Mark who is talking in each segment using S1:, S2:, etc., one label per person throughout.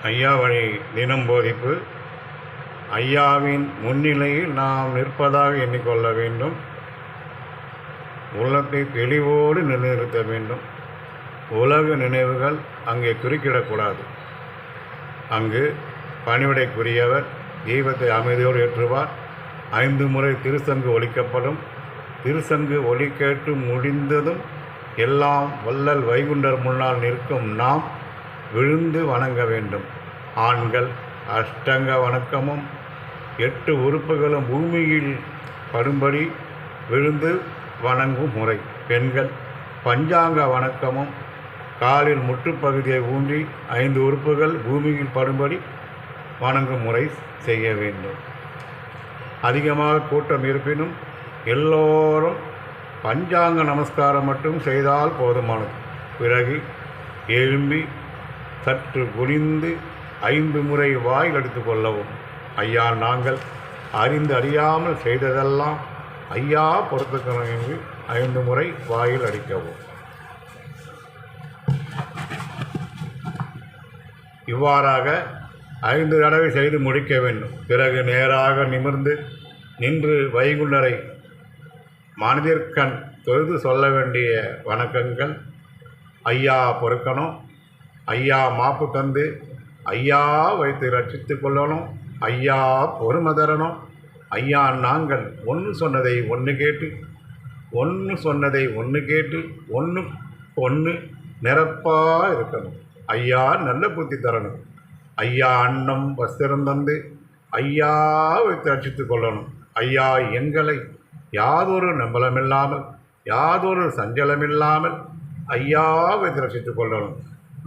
S1: ஐயா வழி தினம் போதிப்பு. ஐயாவின் முன்னிலையில் நாம் நிற்பதாக எண்ணிக்கொள்ள வேண்டும். உள்ளத்தை தெளிவோடு நிலைநிறுத்த வேண்டும். உலக நினைவுகள் அங்கே குறுக்கிடக்கூடாது. அங்கு பணிவிடைக்குரியவர் தெய்வத்தை அமைதியோடு ஏற்றுவார். 5 முறை திருசங்கு ஒலிக்கப்படும். திருசங்கு ஒலி கேட்டு முடிந்ததும் எல்லாம் வள்ளல் வைகுண்டர் முன்னால் நிற்கும் நாம் விழுந்து வணங்க வேண்டும். ஆண்கள் அஷ்டங்க வணக்கமும் 8 உறுப்புகளும் பூமியில் படும்படி விழுந்து வணங்கும் முறை. பெண்கள் பஞ்சாங்க வணக்கமும் காலில் முற்றுப்பகுதியை ஊன்றி 5 உறுப்புகள் பூமியில் படும்படி வணங்கும் முறை செய்ய வேண்டும். அதிகமாக கூட்டம் இருப்பினும் எல்லோரும் பஞ்சாங்க நமஸ்காரம் மட்டும் செய்தால் போதுமானது. பிறகு எழும்பி சற்று குனிந்து 5 முறை வாயில் அடித்துக் கொள்ளவும். ஐயா, நாங்கள் அறிந்து அறியாமல் செய்ததெல்லாம் ஐயா பொறுத்துக்கணும் என்று 5 முறை வாயில் அடிக்கவும். இவ்வாறாக 5 தடவை செய்து முடிக்க வேண்டும். பிறகு நேராக நிமிர்ந்து நின்று வைகுண்டரை மனதிற்கண் தொழுது சொல்ல வேண்டிய வணக்கங்கள். ஐயா பொறுக்கணும், ஐயா மாப்பு தந்து ஐயா வைத்து ரட்சித்து கொள்ளணும், ஐயா பொறுமை தரணும், ஐயா நாங்கள் ஒன்று சொன்னதை ஒன்று கேட்டு ஒன்று நிரப்பாக இருக்கணும். ஐயா நல்ல புத்தி தரணும். ஐயா அன்னம் வஸ்திரம் தந்து ஐயா வைத்து ரட்சித்து கொள்ளணும். ஐயா எங்களை யாதொரு நம்பலமில்லாமல் யாதொரு சஞ்சலமில்லாமல் ஐயா வைத்து ரட்சித்துக் கொள்ளணும்.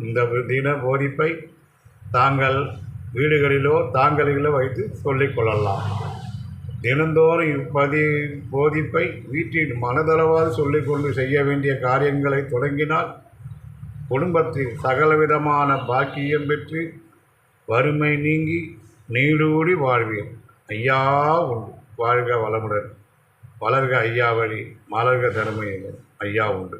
S1: இந்த தின போதிப்பை தாங்கள் வீடுகளிலோ தாங்களிலோ வைத்து சொல்லிக்கொள்ளலாம். தினந்தோறும் போதிப்பை வீட்டில் மனதளவாது சொல்லிக்கொண்டு செய்ய வேண்டிய காரியங்களை தொடங்கினால் குடும்பத்தில் சகலவிதமான பாக்கியம் பெற்று வறுமை நீங்கி நீடூடி வாழ்வீர். ஐயா உண்டு. வாழ்க வளமுடன். வளர்க ஐயா வழி, மலர்க தருமை. ஐயா உண்டு.